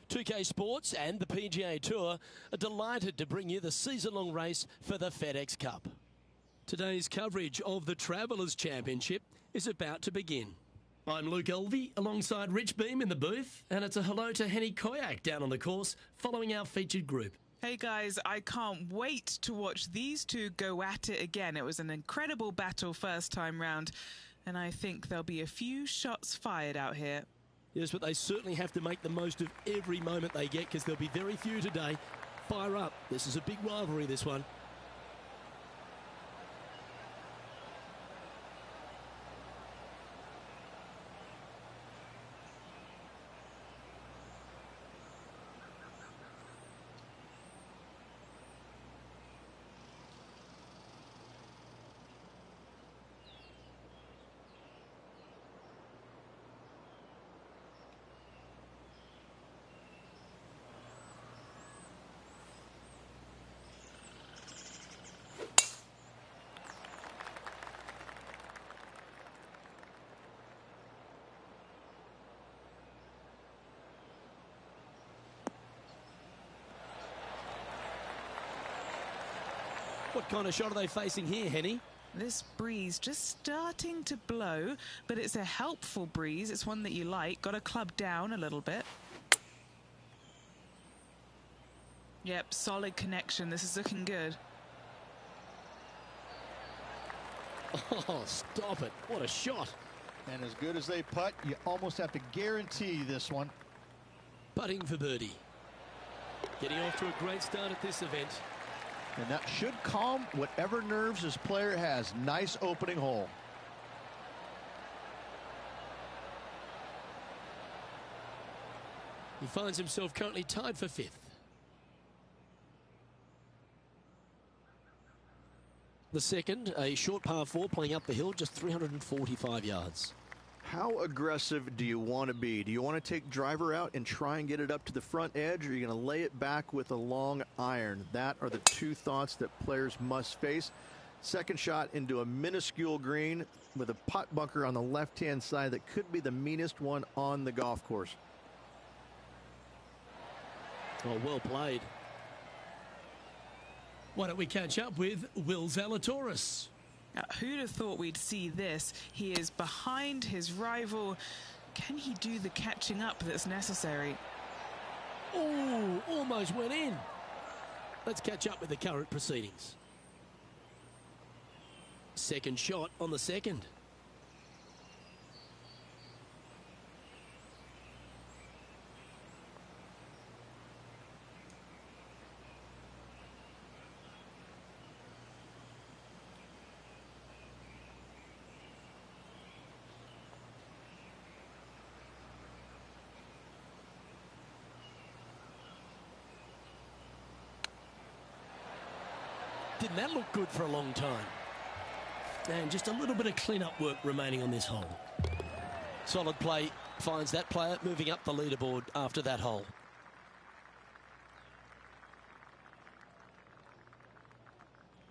2K Sports and the PGA Tour are delighted to bring you the season-long race for the FedEx Cup. Today's coverage of the Travellers Championship is about to begin. I'm Luke Elvey alongside Rich Beam in the booth, and it's a hello to Henny Koyak down on the course following our featured group. Hey guys, I can't wait to watch these two go at it again. It was an incredible battle first time round, and I think there'll be a few shots fired out here. Yes, but they certainly have to make the most of every moment they get because there'll be very few today. Fire up. This is a big rivalry, this one. What kind of shot are they facing here, Henny? This breeze just starting to blow, but it's a helpful breeze. It's one that you like. Got to club down a little bit. Yep, solid connection. This is looking good. Oh, stop it. What a shot. And as good as they putt, you almost have to guarantee this one. Putting for birdie. Getting off to a great start at this event. And that should calm whatever nerves this player has. Nice opening hole. He finds himself currently tied for fifth. The second, a short par 4 playing up the hill, just 345 yards. How aggressive do you want to be? Do you want to take driver out and try and get it up to the front edge, or are you going to lay it back with a long iron? That are the two thoughts that players must face. Second shot into a minuscule green with a putt bunker on the left-hand side that could be the meanest one on the golf course. Oh, well played. Why don't we catch up with Will Zalatoris? Who'd have thought we'd see this? He is behind his rival. Can he do the catching up that's necessary? Oh, almost went in. Let's catch up with the current proceedings. Second shot on the second. Didn't that look good for a long time? And just a little bit of clean-up work remaining on this hole. Solid play finds that player moving up the leaderboard after that hole.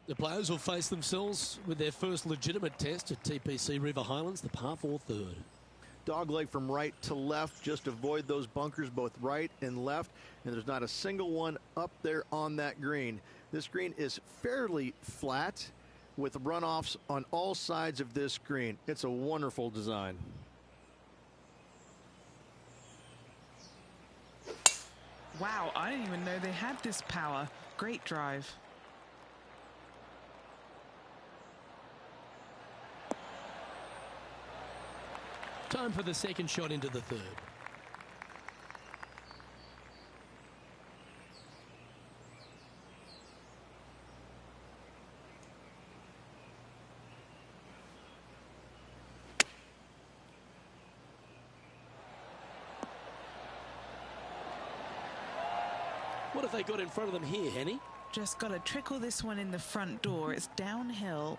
The players will face themselves with their first legitimate test at TPC River Highlands, the par 4 third. Dogleg from right to left. Just avoid those bunkers both right and left. And there's not a single one up there on that green. This green is fairly flat with runoffs on all sides of this green. It's a wonderful design. Wow, I didn't even know they had this power. Great drive. Time for the second shot into the third. What have they got in front of them here, Henny? Just got to trickle this one in the front door. It's downhill.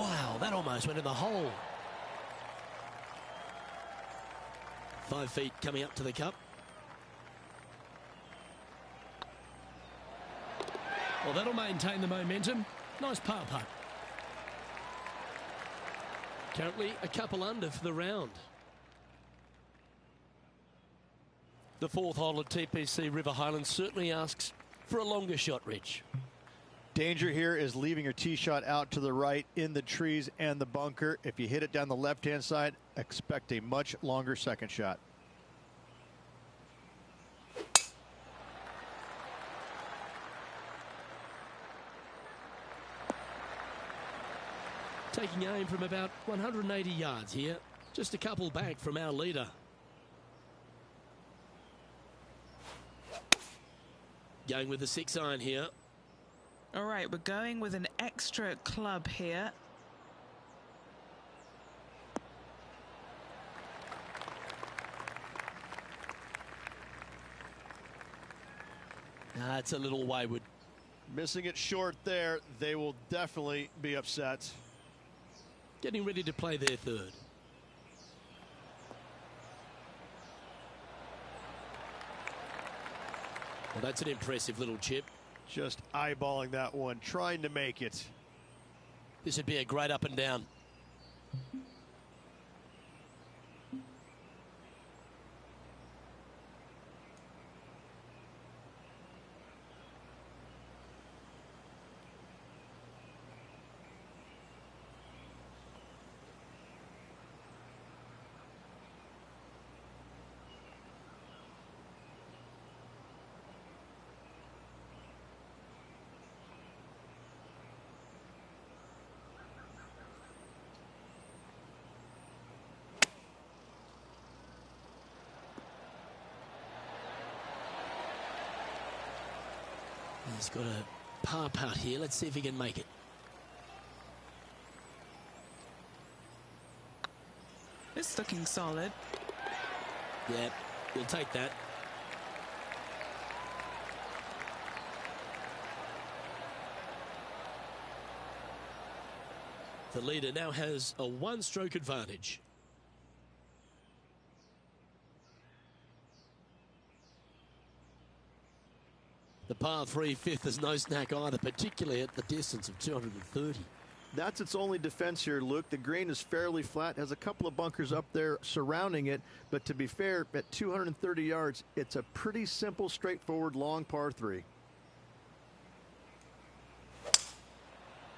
Wow, that almost went in the hole. 5 feet coming up to the cup. Well, that'll maintain the momentum. Nice par putt. Currently a couple under for the round. The 4th hole at TPC River Highlands certainly asks for a longer shot, Rich. Danger here is leaving your tee shot out to the right in the trees and the bunker. If you hit it down the left-hand side, expect a much longer second shot. Taking aim from about 180 yards here, just a couple back from our leader. Going with the 6-iron here. All right, we're going with an extra club here. It's a little wayward. Missing it short there, they will definitely be upset. Getting ready to play their 3rd. Well, that's an impressive little chip. Just eyeballing that one, trying to make it. This would be a great up and down. He's got a par putt here. Let's see if he can make it. It's looking solid. Yeah, we'll take that. The leader now has a 1-stroke advantage. The par 3 5th is no snack either, particularly at the distance of 230. That's its only defense here, Luke. The green is fairly flat, has a couple of bunkers up there surrounding it, but to be fair, at 230 yards, it's a pretty simple, straightforward, long par 3.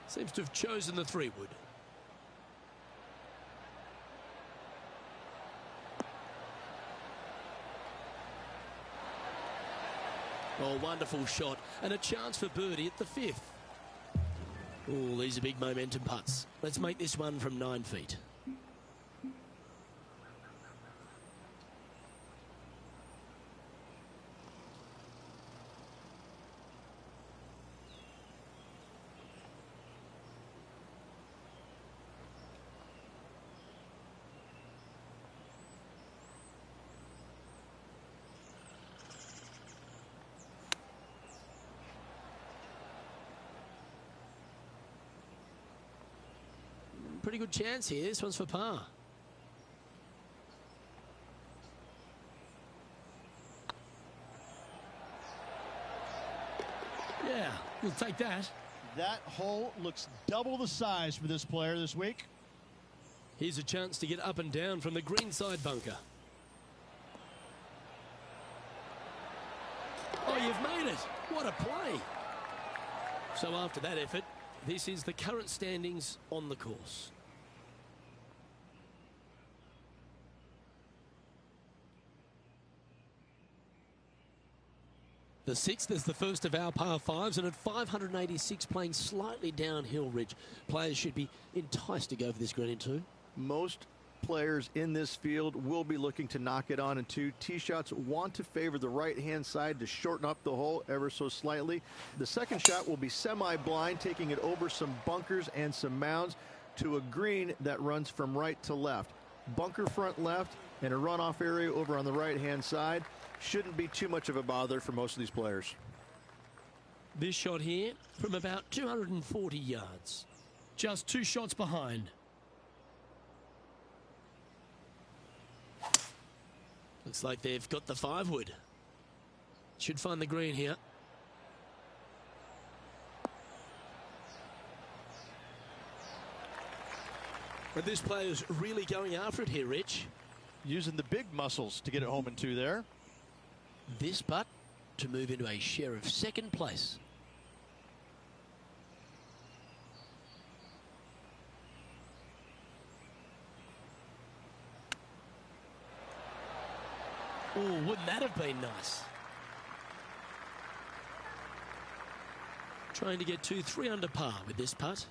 Seems to have chosen the 3-wood. Oh, wonderful shot, and a chance for birdie at the 5th. Oh, these are big momentum putts. Let's make this one from 9 feet. Pretty good chance here. This one's for par. Yeah, we'll take that. That hole looks double the size for this player this week. Here's a chance to get up and down from the green side bunker. Oh, you've made it. What a play. So after that effort, this is the current standings on the course. The 6th is the first of our par 5s, and at 586 playing slightly downhill, Rich, players should be enticed to go for this green in 2. Most players in this field will be looking to knock it on in 2. Tee shots want to favor the right-hand side to shorten up the hole ever so slightly. The second shot will be semi-blind, taking it over some bunkers and some mounds to a green that runs from right to left. Bunker front left and a runoff area over on the right-hand side. Shouldn't be too much of a bother for most of these players. This shot here from about 240 yards. Just 2 shots behind. Looks like they've got the 5-wood. Should find the green here. But this player's really going after it here, Rich. Using the big muscles to get it home in 2 there. This putt to move into a share of 2nd place. Oh, wouldn't that have been nice? Trying to get 2-3 under par with this putt.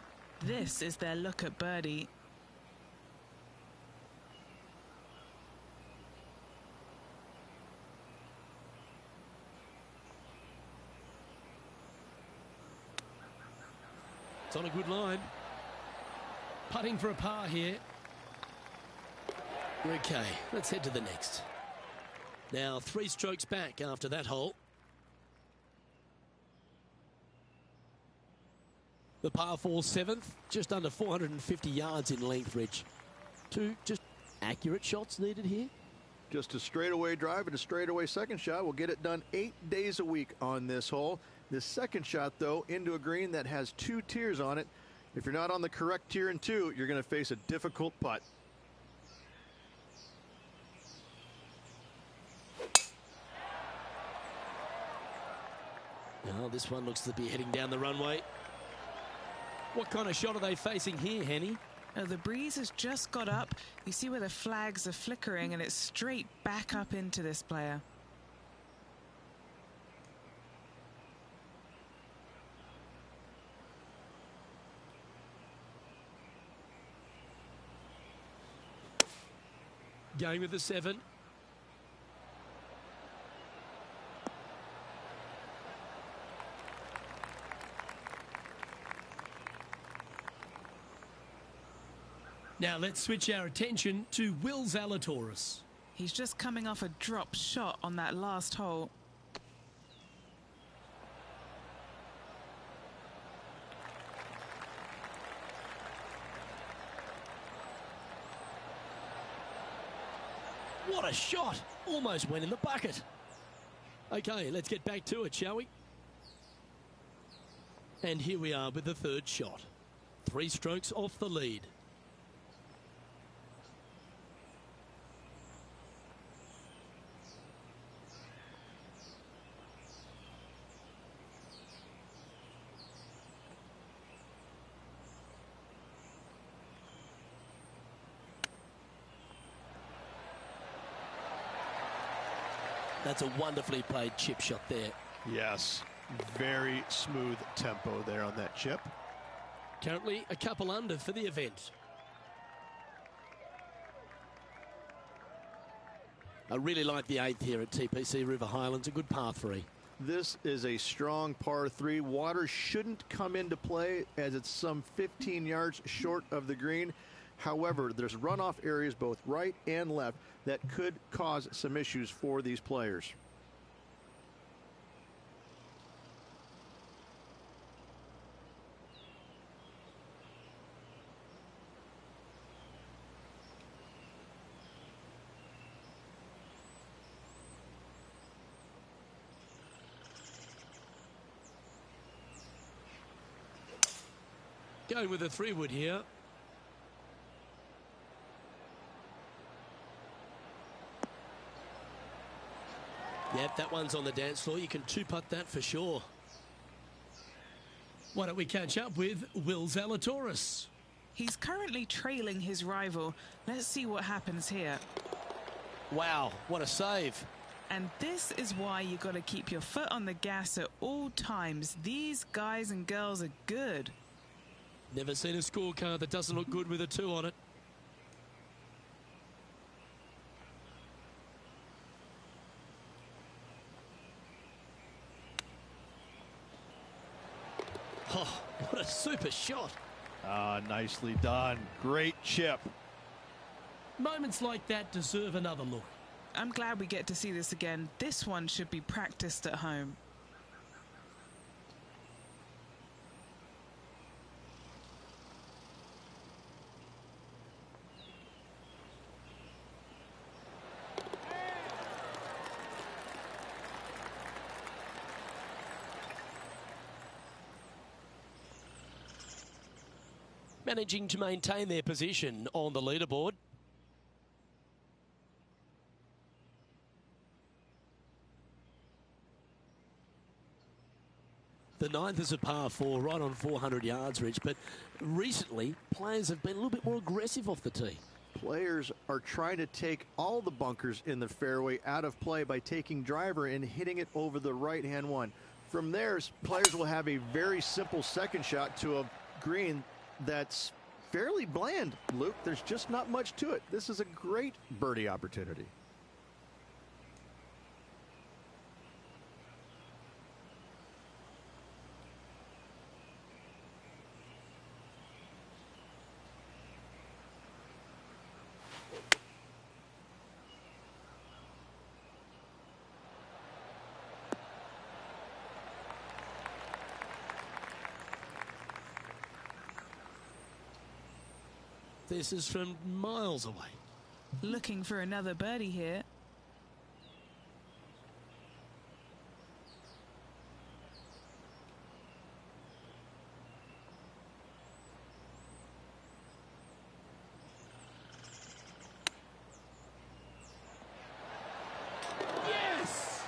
This is their look at birdie. It's on a good line. Putting for a par here. Okay, let's head to the next. Now 3 strokes back after that hole. The par 4 7th, just under 450 yards in length, Rich. 2 just accurate shots needed here. Just a straightaway drive and a straightaway second shot will get it done 8 days a week on this hole. This second shot, though, into a green that has 2 tiers on it. If you're not on the correct tier in 2, you're going to face a difficult putt. Now this one looks to be heading down the runway. What kind of shot are they facing here, Henny? Oh, the breeze has just got up. You see where the flags are flickering, and it's straight back up into this player. Going with the 7. Now let's switch our attention to Will Zalatoris. He's just coming off a drop shot on that last hole. What a shot! Almost went in the bucket. Okay, let's get back to it, shall we? And here we are with the 3rd shot. 3 strokes off the lead. That's a wonderfully played chip shot there. Yes, very smooth tempo there on that chip. Currently a couple under for the event. I really like the 8th here at TPC River Highlands, a good par 3. This is a strong par 3. Water shouldn't come into play as it's some 15 yards short of the green. However, there's runoff areas both right and left that could cause some issues for these players. Going with a 3-wood here. Yep, that one's on the dance floor. You can 2-putt that for sure. Why don't we catch up with Will Zalatoris? He's currently trailing his rival. Let's see what happens here. Wow, what a save. And this is why you got to keep your foot on the gas at all times. These guys and girls are good. Never seen a scorecard that doesn't look good with a 2 on it. Oh, what a super shot. Nicely done. Great chip. Moments like that deserve another look. I'm glad we get to see this again. This one should be practiced at home. managing to maintain their position on the leaderboard. The ninth is a par 4, right on 400 yards, Rich, but recently players have been a little bit more aggressive off the tee. Players are trying to take all the bunkers in the fairway out of play by taking driver and hitting it over the right-hand one. From there, players will have a very simple second shot to a green that's fairly bland, Luke. There's just not much to it. This is a great birdie opportunity. This is from miles away. Looking for another birdie here. Yes!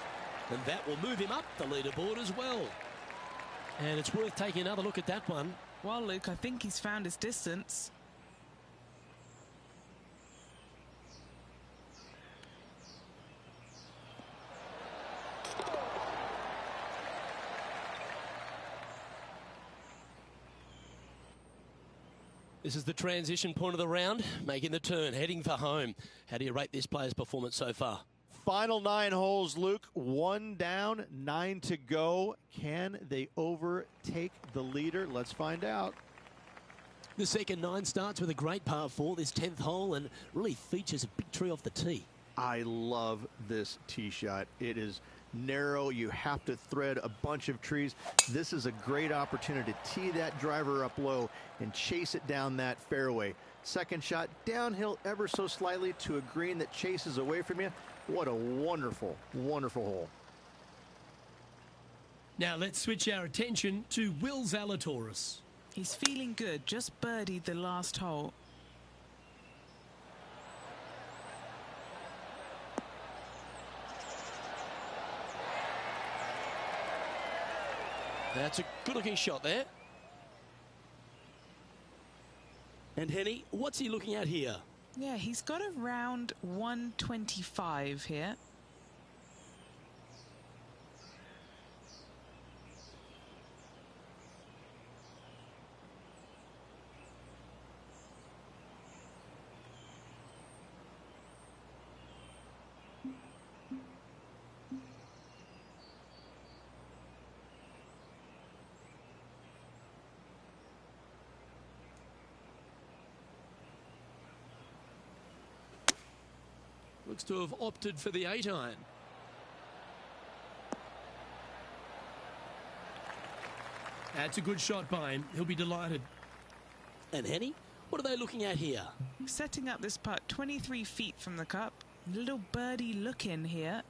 And that will move him up the leaderboard as well. And it's worth taking another look at that one. Well, Luke, I think he's found his distance. This is the transition point of the round, making the turn, heading for home. How do you rate this player's performance so far? Final 9 holes, Luke. 1 down, 9 to go. Can they overtake the leader? Let's find out. The second 9 starts with a great par 4, this 10th hole, and really features a big tree off the tee. I love this tee shot. It is narrow. You have to thread a bunch of trees. This is a great opportunity to tee that driver up low and chase it down that fairway. Second shot downhill ever so slightly to a green that chases away from you. What a wonderful, wonderful hole. Now let's switch our attention to Will Zalatoris. He's feeling good, just birdied the last hole. That's a good-looking shot there. And Henny, what's he looking at here? Yeah, he's got around 125 here. Looks to have opted for the 8-iron. That's a good shot by him. He'll be delighted. And Henny, what are they looking at here? Setting up this putt 23 feet from the cup. Little birdie look in here.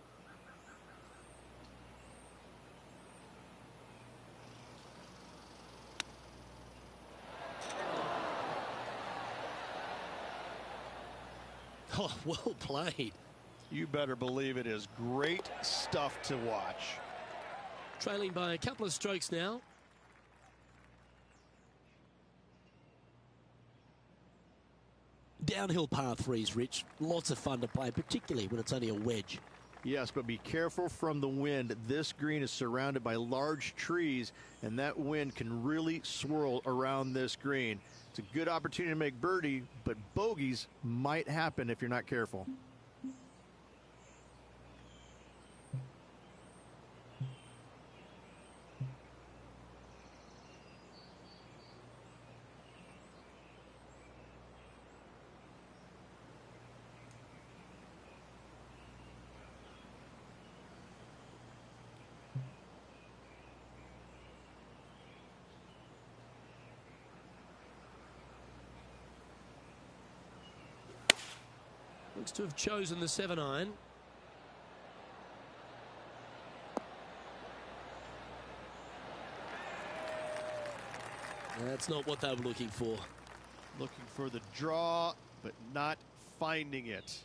Oh, well played. You better believe it is great stuff to watch. Trailing by a couple of strokes now. Downhill par 3s, Rich. Lots of fun to play, particularly when it's only a wedge. Yes, but be careful from the wind. This green is surrounded by large trees, and that wind can really swirl around this green. It's a good opportunity to make birdie, but bogeys might happen if you're not careful. Looks to have chosen the 7-iron. That's not what they were looking for. Looking for the draw, but not finding it.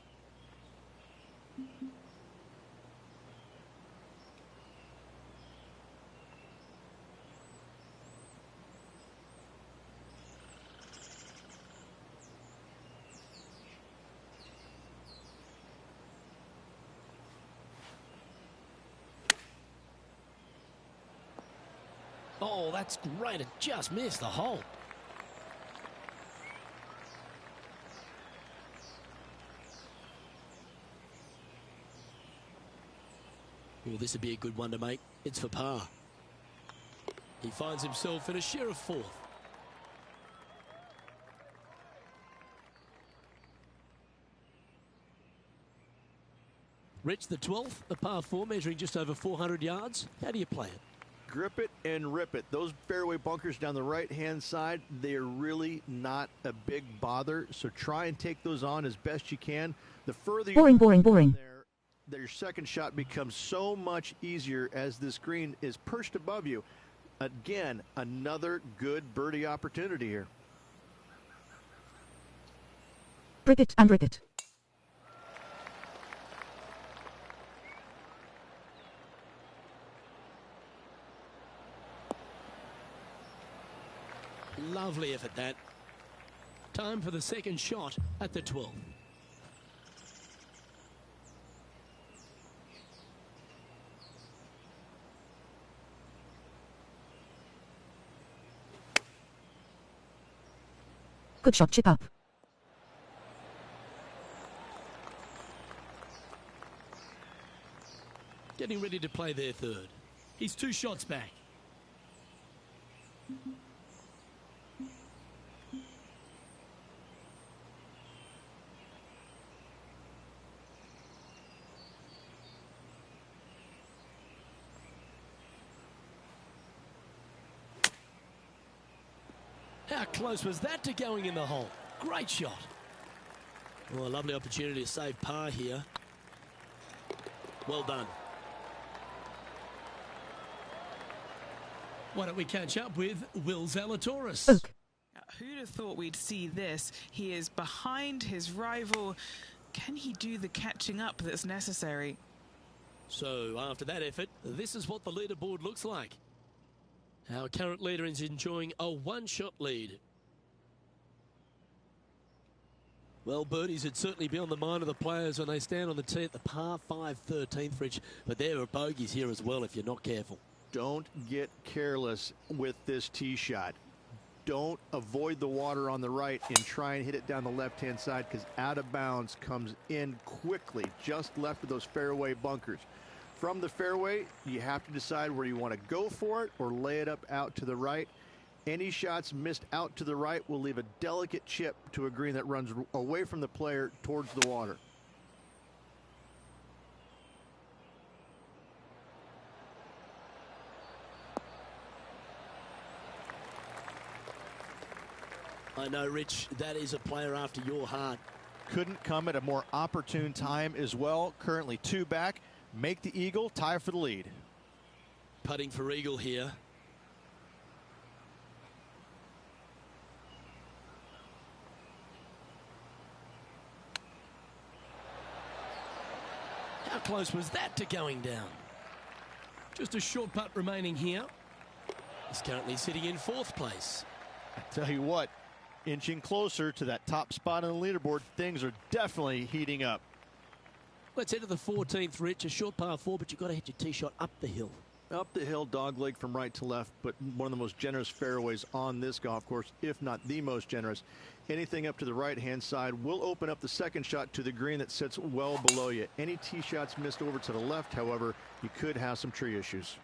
Oh, that's great. It just missed the hole. Well, this would be a good one to make. It's for par. He finds himself in a share of fourth. Rich, the 12th, a par 4 measuring just over 400 yards. How do you play it? Grip it and rip it. Those fairway bunkers down the right-hand side, they're really not a big bother, so try and take those on as best you can. The further you boring. Your second shot becomes so much easier as this green is perched above you. Again, another good birdie opportunity here. Rip it and rip it. Lovely effort, that. Time for the second shot at the 12th. Good shot, chip up. Getting ready to play their third. He's 2 shots back. How close was that to going in the hole? Great shot. Well, a lovely opportunity to save par here. Well done. Why don't we catch up with Will Zalatoris? Oak. Who'd have thought we'd see this? He is behind his rival. Can he do the catching up that's necessary? So after that effort, this is what the leaderboard looks like. Our current leader is enjoying a 1-shot lead. Well, birdies would certainly be on the mind of the players when they stand on the tee at the par 5 13th, Rich. But there are bogeys here as well if you're not careful. Don't get careless with this tee shot. Don't avoid the water on the right and try and hit it down the left-hand side, because out of bounds comes in quickly, just left of those fairway bunkers. From the fairway, you have to decide where you want to go for it or lay it up out to the right. Any shots missed out to the right will leave a delicate chip to a green that runs away from the player towards the water. I know, Rich, that is a player after your heart. Couldn't come at a more opportune time as well. Currently 2 back. Make the eagle, tie for the lead. Putting for eagle here. How close was that to going down? Just a short putt remaining here. He's currently sitting in 4th place. I tell you what, inching closer to that top spot on the leaderboard, things are definitely heating up. Let's head to the 14th, Rich. A short par 4, but you've got to hit your tee shot up the hill. Up the hill, dogleg from right to left, but one of the most generous fairways on this golf course, if not the most generous. Anything up to the right-hand side will open up the second shot to the green that sits well below you. Any tee shots missed over to the left, however, you could have some tree issues.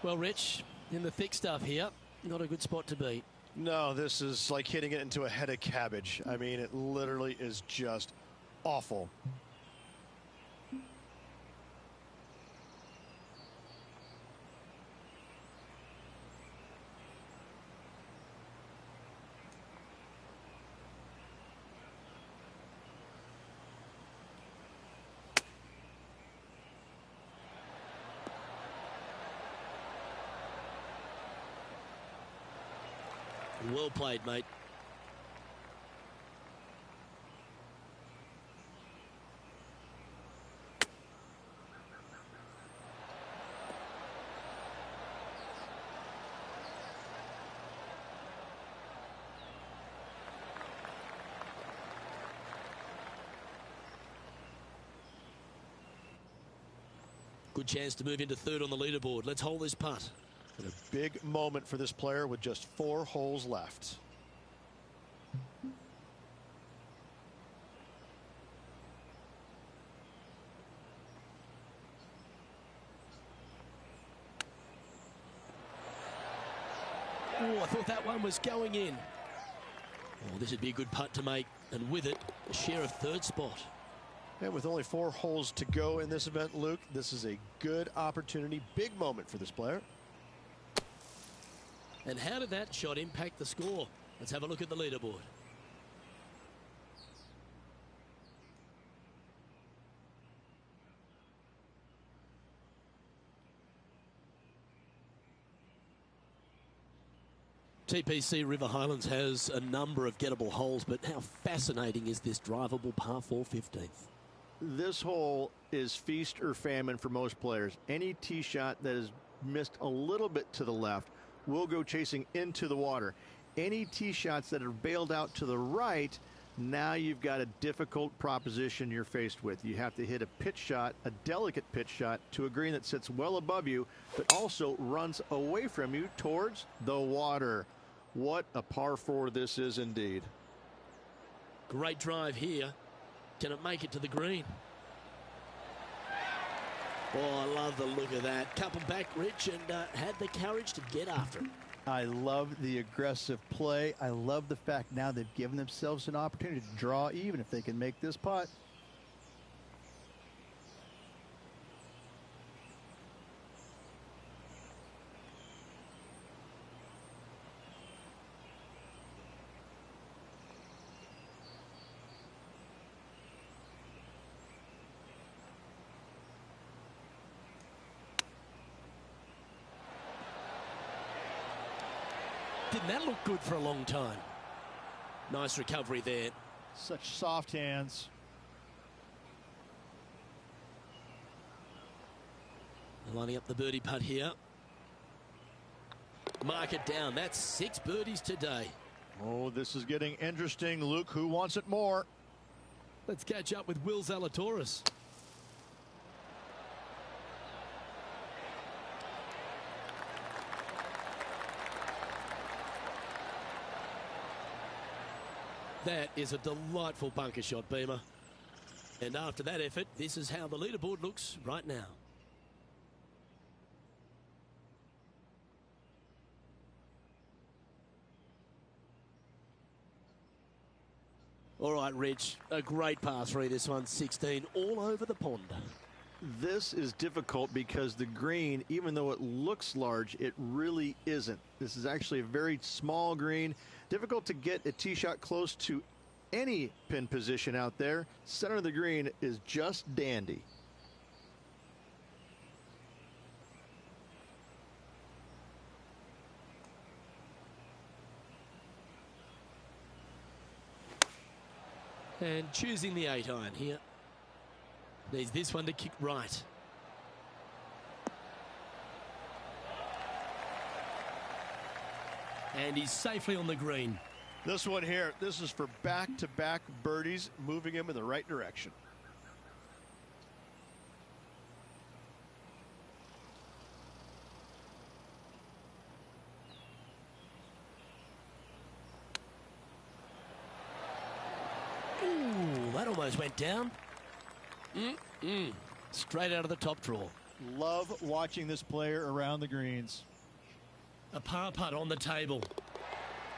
Well, Rich, in the thick stuff here, not a good spot to be. No, this is like hitting it into a head of cabbage. I mean, it literally is just awful. Well played, mate. Good chance to move into third on the leaderboard. Let's hold this putt. And a big moment for this player with just 4 holes left. Oh, I thought that one was going in. Oh, this would be a good putt to make. And with it, a share of third spot. And with only 4 holes to go in this event, Luke, this is a good opportunity, big moment for this player. And how did that shot impact the score? Let's have a look at the leaderboard. TPC River Highlands has a number of gettable holes, but how fascinating is this drivable par 4 15th? This hole is feast or famine for most players. Any tee shot that is missed a little bit to the left will go chasing into the water. Any tee shots that are bailed out to the right, now you've got a difficult proposition you're faced with. You have to hit a pitch shot, a delicate pitch shot, to a green that sits well above you, but also runs away from you towards the water. What a par 4 this is indeed. Great drive here. Can it make it to the green? Oh, I love the look of that. Couple back, Rich, and had the courage to get after it. I love the aggressive play. I love the fact now they've given themselves an opportunity to draw even if they can make this putt. Didn't that look good for a long time? Nice recovery there. Such soft hands. Lining up the birdie putt here. Mark it down. That's 6 birdies today. Oh, this is getting interesting. Luke, who wants it more? Let's catch up with Will Zalatoris. That is a delightful bunker shot, Beamer. And after that effort, this is how the leaderboard looks right now. All right, Rich, a great par 3 this one, 16, all over the pond. This is difficult because the green, even though it looks large, it really isn't. This is actually a very small green. Difficult to get a tee shot close to any pin position out there. Center of the green is just dandy. And choosing the 8-iron here. Needs this one to kick right. And he's safely on the green. This one here, this is for back-to-back birdies, moving him in the right direction. Ooh, that almost went down. Straight out of the top draw. Love watching this player around the greens. A par putt on the table.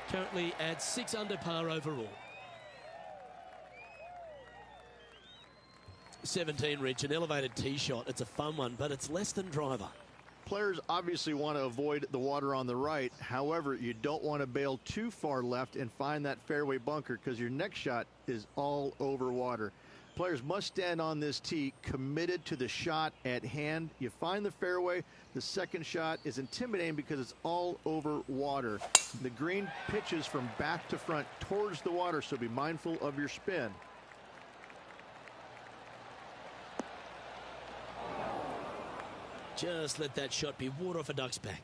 Currently at 6 under par overall. 17, Rich, an elevated tee shot. It's a fun one, but it's less than driver. Players obviously want to avoid the water on the right. However, you don't want to bail too far left and find that fairway bunker because your next shot is all over water. Players must stand on this tee committed to the shot at hand. You find the fairway. The second shot is intimidating because it's all over water. The green pitches from back to front towards the water, so be mindful of your spin. Just let that shot be water off a duck's back.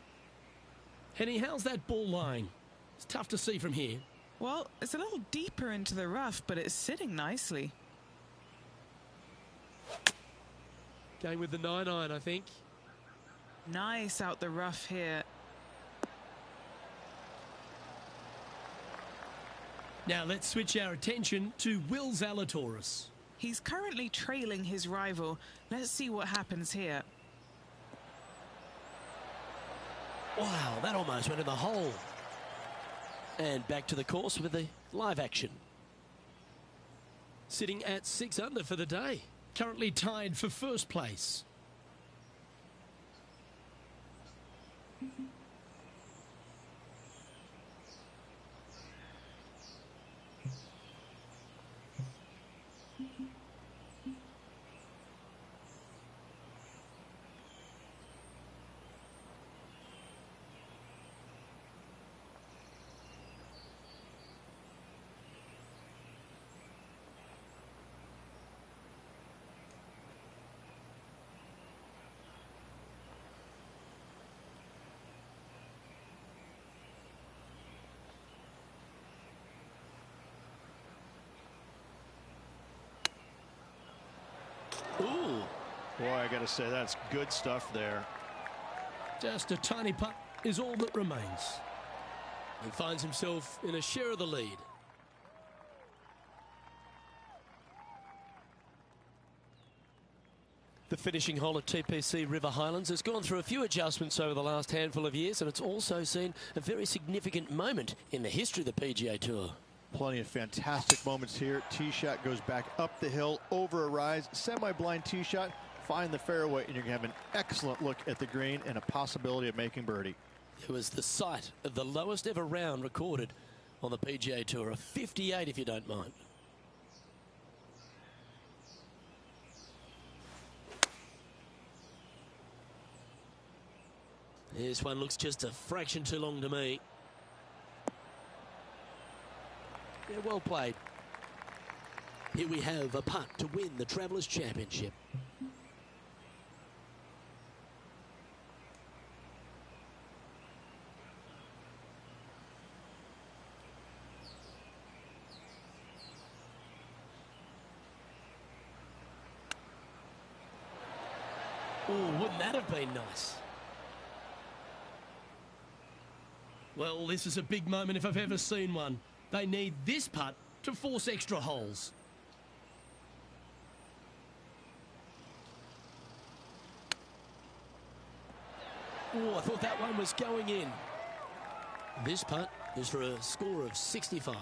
Henny, how's that ball lying? It's tough to see from here. Well, it's a little deeper into the rough, but it's sitting nicely. Going with the 9-iron, I think. Nice out the rough here. Now let's switch our attention to Will Zalatoris. He's currently trailing his rival. Let's see what happens here. Wow, that almost went in the hole. And back to the course with the live action. Sitting at 6 under for the day. Currently tied for first place. Ooh. Boy, I got to say, that's good stuff there. Just a tiny putt is all that remains. And finds himself in a share of the lead. The finishing hole at TPC River Highlands has gone through a few adjustments over the last handful of years, and it's also seen a very significant moment in the history of the PGA Tour. Plenty of fantastic moments here. Tee shot goes back up the hill, over a rise, semi-blind tee shot, find the fairway, and you're going to have an excellent look at the green and a possibility of making birdie. It was the site of the lowest ever round recorded on the PGA Tour, a 58 if you don't mind. This one looks just a fraction too long to me. Yeah, well played. Here we have a putt to win the Travelers Championship. Oh, wouldn't that have been nice? Well, this is a big moment if I've ever seen one. They need this putt to force extra holes. Oh, I thought that one was going in. This putt is for a score of 65.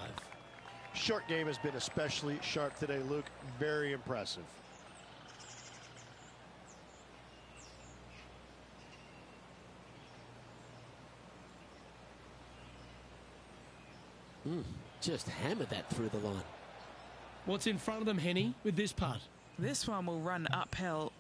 Short game has been especially sharp today, Luke. Very impressive. Just hammered that through the line. What's in front of them, Henny, with this putt? This one will run uphill.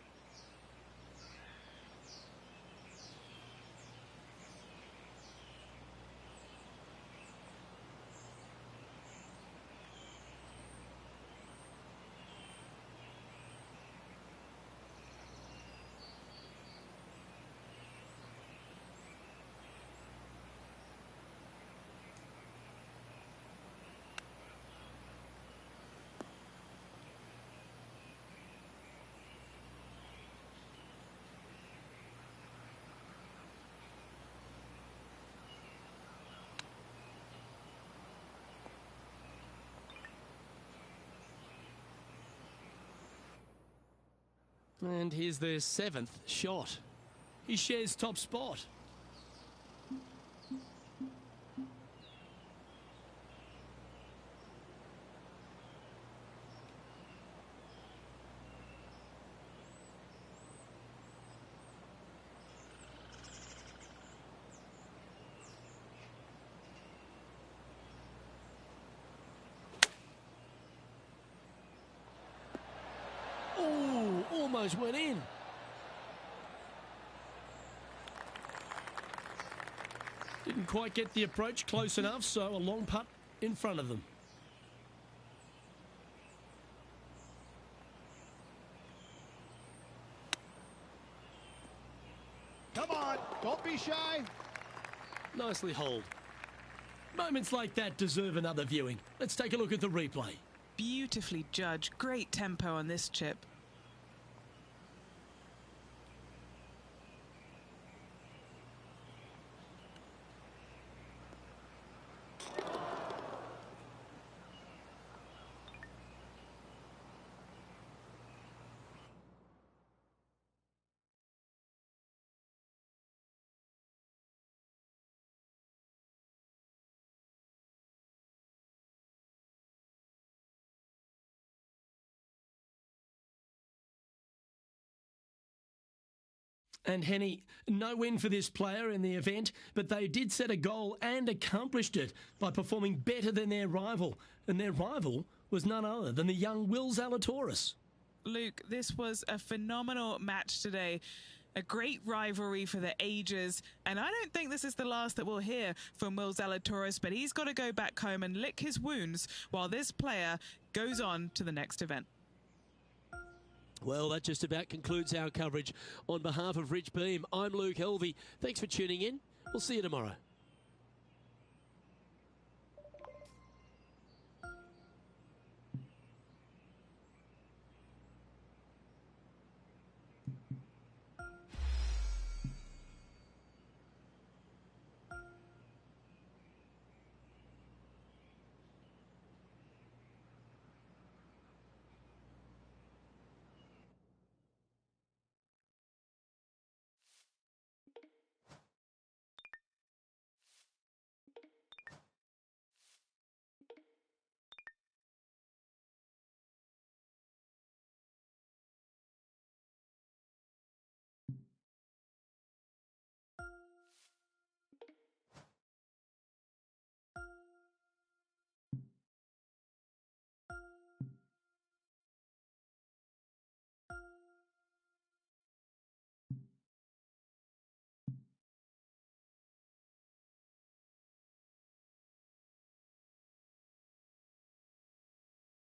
And here's their 7th shot. He shares top spot. almost went in. Didn't quite get the approach close enough, so a long putt in front of them. Come on, don't be shy. Nicely holed. Moments like that deserve another viewing. Let's take a look at the replay. Beautifully judged. Great tempo on this chip. And Henny, no win for this player in the event, but they did set a goal and accomplished it by performing better than their rival. And their rival was none other than the young Will Zalatoris. Luke, this was a phenomenal match today. A great rivalry for the ages, and I don't think this is the last that we'll hear from Will Zalatoris, but he's got to go back home and lick his wounds while this player goes on to the next event. Well, that just about concludes our coverage. On behalf of Rich Beam, I'm Luke Helvey. Thanks for tuning in. We'll see you tomorrow.